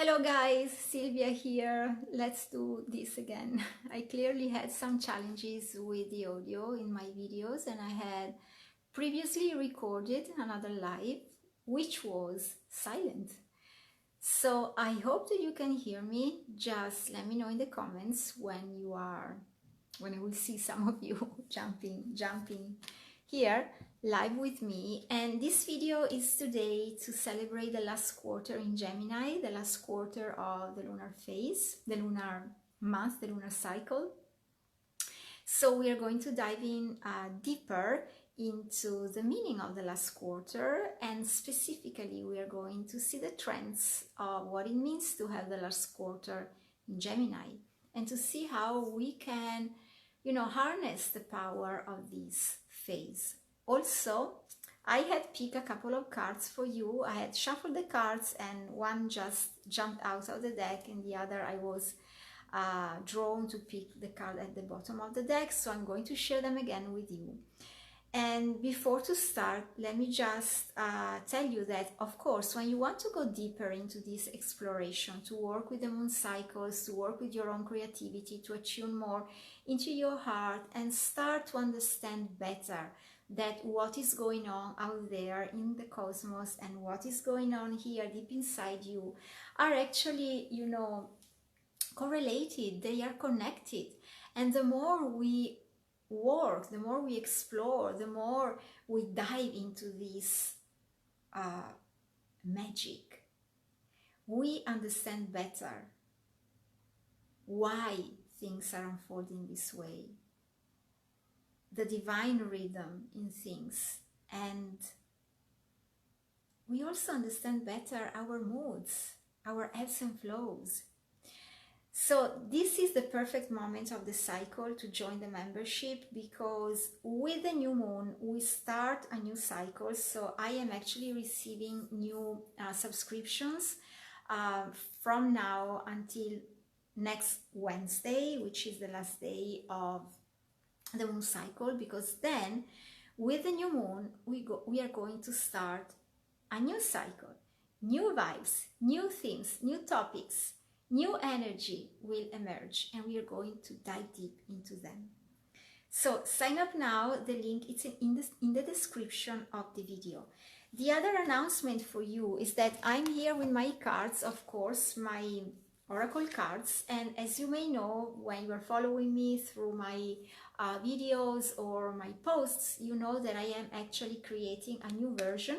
Hello guys, Silvia here. Let's do this again. I clearly had some challenges with the audio in my videos, and I had previously recorded another live which was silent. So I hope that you can hear me. Just let me know in the comments when I will see some of you jumping here live with me. And this video is today to celebrate the last quarter in Gemini, the last quarter of the lunar phase, the lunar month, the lunar cycle. So we are going to dive in deeper into the meaning of the last quarter, and specifically we are going to see the trends of what it means to have the last quarter in Gemini, and to see how we can harness the power of this phase. Also, I had picked a couple of cards for you. I had shuffled the cards and one just jumped out of the deck, and the other I was drawn to pick the card at the bottom of the deck, so I'm going to share them again with you. And before to start, let me just tell you that, of course, when you want to go deeper into this exploration, to work with the moon cycles, to work with your own creativity, to attune more into your heart and start to understand better that what is going on out there in the cosmos and what is going on here deep inside you are actually, correlated, they are connected. And the more we work, the more we explore, the more we dive into this magic, we understand better why things are unfolding this way, the divine rhythm in things, and we also understand better our moods, our ebbs and flows. So this is the perfect moment of the cycle to join the membership, because with the new moon we start a new cycle. So I am actually receiving new subscriptions from now until next Wednesday, which is the last day of the moon cycle, because then with the new moon we are going to start a new cycle, new vibes, new themes, new topics, new energy will emerge, and we are going to dive deep into them. So sign up now. The link is in the description of the video. The other announcement for you is that I'm here with my cards, of course, my oracle cards, and as you may know, when you are following me through my videos or my posts, you know that I am actually creating a new version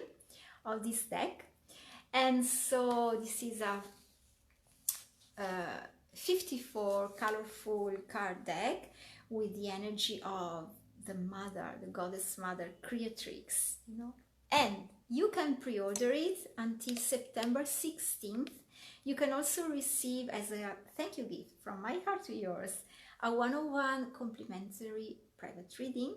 of this deck. And so this is a 54 colorful card deck with the energy of the mother, the goddess mother, creatrix, and you can pre-order it until September 16th. You can also receive, as a thank you gift from my heart to yours, a one-on-one complimentary private reading.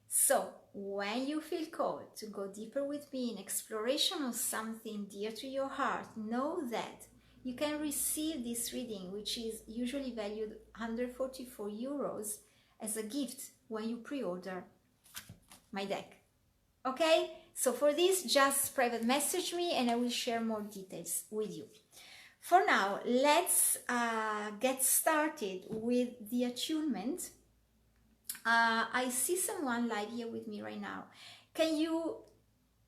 So when you feel called to go deeper with me in exploration of something dear to your heart, know that you can receive this reading, which is usually valued 144 euros, as a gift when you pre-order my deck. Okay, so for this, just private message me and I will share more details with you. For now, let's get started with the attunement. I see someone live here with me right now. Can you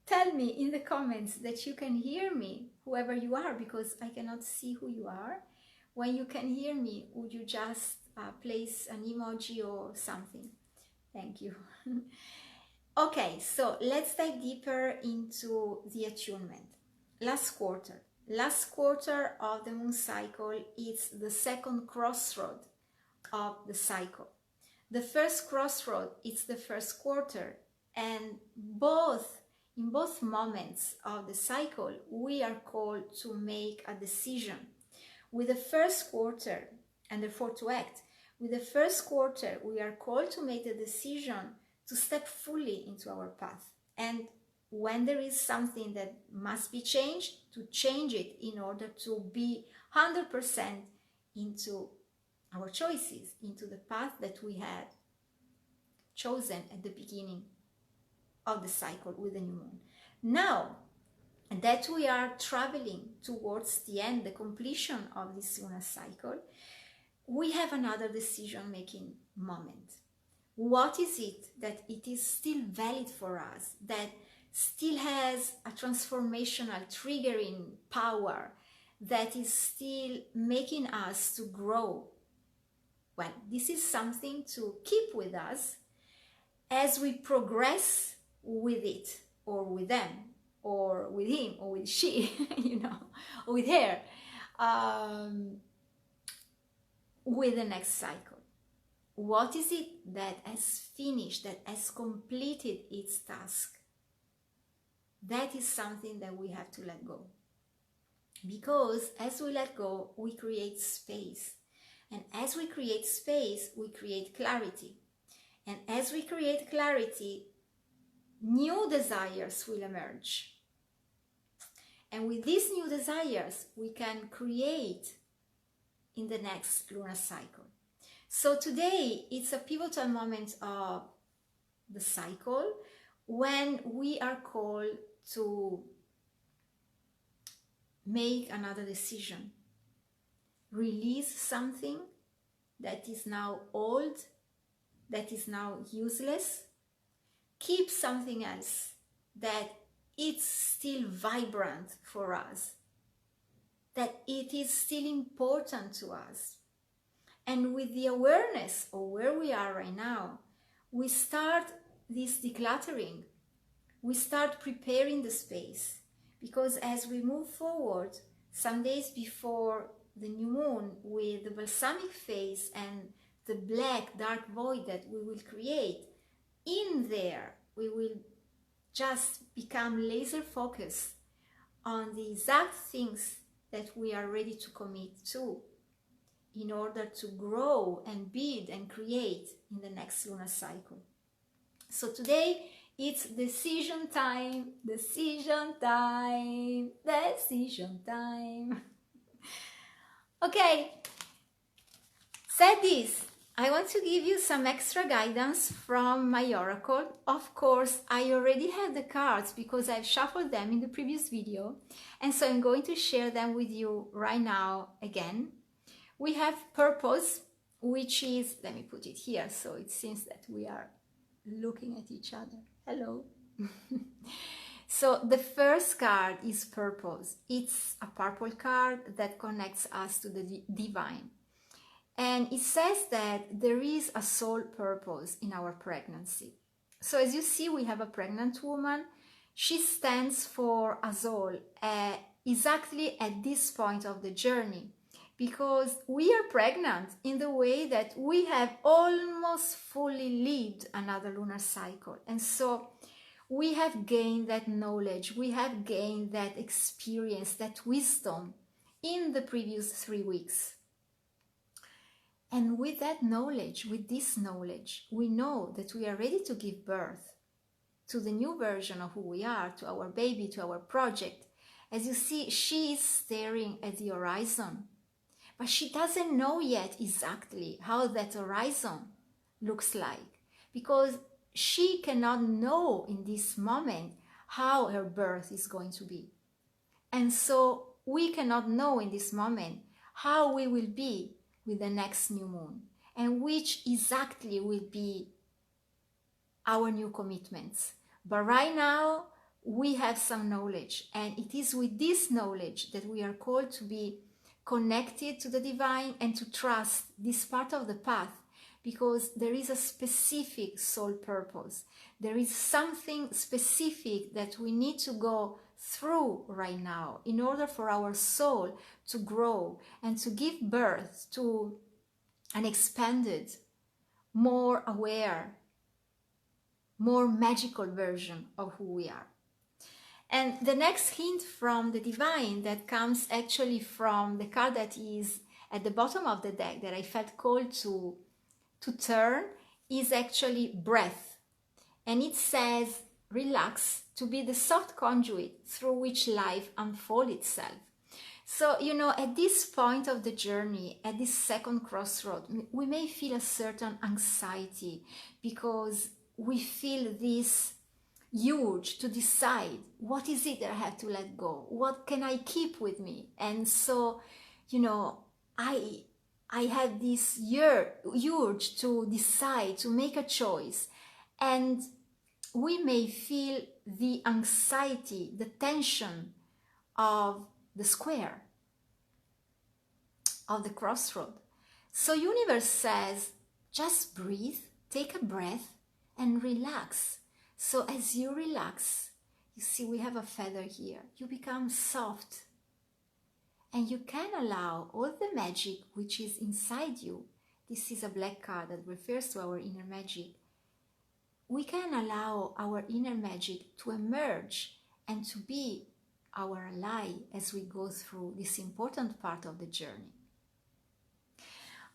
tell me in the comments that you can hear me, whoever you are, because I cannot see who you are? When you can hear me, would you just place an emoji or something? Thank you. Okay, so let's dive deeper into the attunement. Last quarter of the moon cycle is the second crossroad of the cycle. The first crossroad is the first quarter, and in both moments of the cycle we are called to make a decision. With the first quarter, and therefore to act, with the first quarter we are called to make the decision to step fully into our path, and when there is something that must be changed, to change it in order to be 100% into our choices, into the path that we had chosen at the beginning of the cycle with the new moon. Now, and that we are traveling towards the end, the completion of this lunar cycle, we have another decision-making moment. What is it that it is still valid for us, that still has a transformational, triggering power, that is still making us to grow? Well, this is something to keep with us as we progress with it, or with them, or with him, or with she, or with her, with the next cycle. What is it that has finished, that has completed its task? That is something that we have to let go. Because as we let go, we create space. And as we create space, we create clarity. And as we create clarity, new desires will emerge. And with these new desires, we can create in the next lunar cycle. So today, it's a pivotal moment of the cycle when we are called to make another decision. Release something that is now old, that is now useless. Keep something else that it's still vibrant for us, that it is still important to us. And with the awareness of where we are right now, we start this decluttering. We start preparing the space, because as we move forward, some days before the new moon, with the balsamic phase and the black dark void that we will create, in there we will just become laser focused on the exact things that we are ready to commit to in order to grow and build and create in the next lunar cycle. So today it's decision time, decision time, decision time. Okay, said this, I want to give you some extra guidance from my oracle. Of course, I already have the cards because I've shuffled them in the previous video, and so I'm going to share them with you right now again. We have purpose, which is, let me put it here so it seems that we are looking at each other. Hello. So the first card is purpose. It's a purple card that connects us to the divine. And it says that there is a soul purpose in our pregnancy. So as you see, we have a pregnant woman. She stands for a soul exactly at this point of the journey, because we are pregnant in the way that we have almost fully lived another lunar cycle. And so we have gained that knowledge, we have gained that experience, that wisdom in the previous 3 weeks. And with that knowledge, with this knowledge, we know that we are ready to give birth to the new version of who we are, to our baby, to our project. As you see, she is staring at the horizon, but she doesn't know yet exactly how that horizon looks like, because she cannot know in this moment how her birth is going to be. And so we cannot know in this moment how we will be with the next new moon, and which exactly will be our new commitments. But right now we have some knowledge, and it is with this knowledge that we are called to be connected to the divine and to trust this part of the path, because there is a specific soul purpose. There is something specific that we need to go through right now in order for our soul to grow and to give birth to an expanded, more aware, more magical version of who we are. And the next hint from the divine that comes actually from the card that is at the bottom of the deck that I felt called to turn is actually breath. And it says, relax, to be the soft conduit through which life unfolds itself. So, at this point of the journey, at this second crossroad, we may feel a certain anxiety because we feel this urge to decide, what is it that I have to let go? What can I keep with me? And so, I had this urge to decide, to make a choice. And we may feel the anxiety, the tension of the square, of the crossroad. So universe says, just breathe, take a breath and relax. So as you relax, you see we have a feather here, you become soft and you can allow all the magic which is inside you. This is a black card that refers to our inner magic. We can allow our inner magic to emerge and to be our ally as we go through this important part of the journey.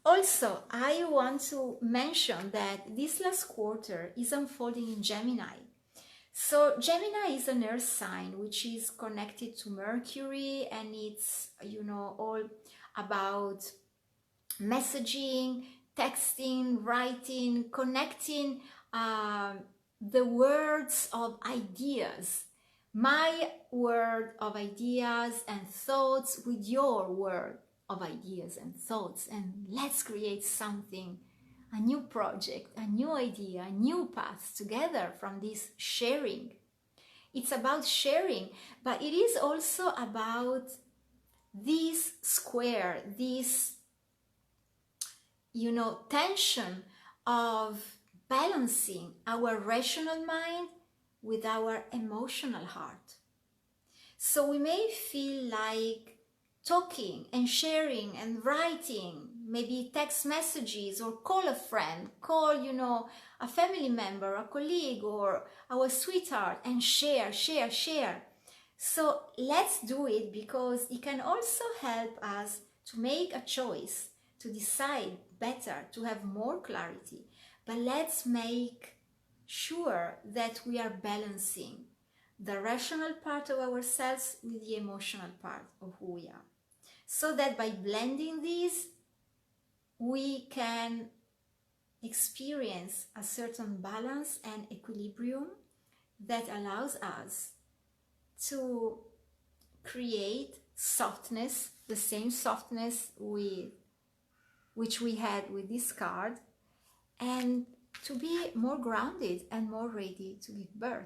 Also, I want to mention that this last quarter is unfolding in Gemini. So Gemini is an earth sign which is connected to Mercury, and it's, all about messaging, texting, writing, connecting the words of ideas. My word of ideas and thoughts with your word of ideas and thoughts, and let's create something, a new project, a new idea, a new path together from this sharing. It's about sharing, but it is also about this square, this, tension of balancing our rational mind with our emotional heart. So we may feel like talking and sharing and writing, maybe text messages, or call a friend, call, a family member, a colleague, or our sweetheart, and share. So let's do it, because it can also help us to make a choice, to decide better, to have more clarity. But let's make sure that we are balancing the rational part of ourselves with the emotional part of who we are. So that by blending these, we can experience a certain balance and equilibrium that allows us to create softness, the same softness which we had with this card, and to be more grounded and more ready to give birth.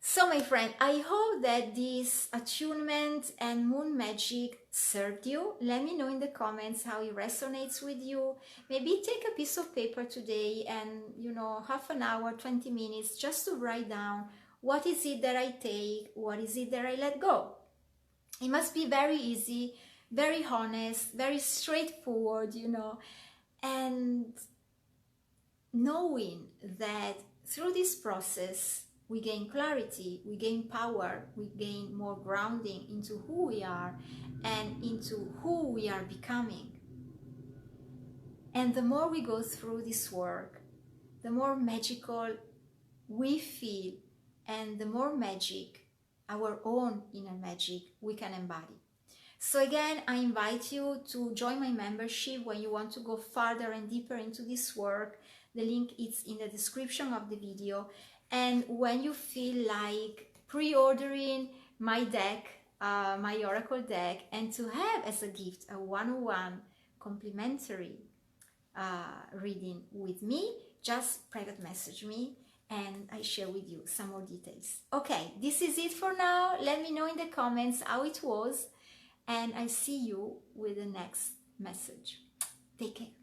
So my friend, I hope that this attunement and moon magic served you. Let me know in the comments how it resonates with you. Maybe take a piece of paper today and, half an hour, 20 minutes, just to write down, what is it that I take? What is it that I let go? It must be very easy, very honest, very straightforward, and knowing that through this process, we gain clarity, we gain power, we gain more grounding into who we are and into who we are becoming. And the more we go through this work, the more magical we feel, and the more magic, our own inner magic, we can embody. So again, I invite you to join my membership when you want to go farther and deeper into this work. The link is in the description of the video. And when you feel like pre-ordering my deck, my Oracle deck, and to have as a gift a one-on-one complimentary reading with me, just private message me and I share with you some more details. Okay, this is it for now. Let me know in the comments how it was, and I see you with the next message. Take care.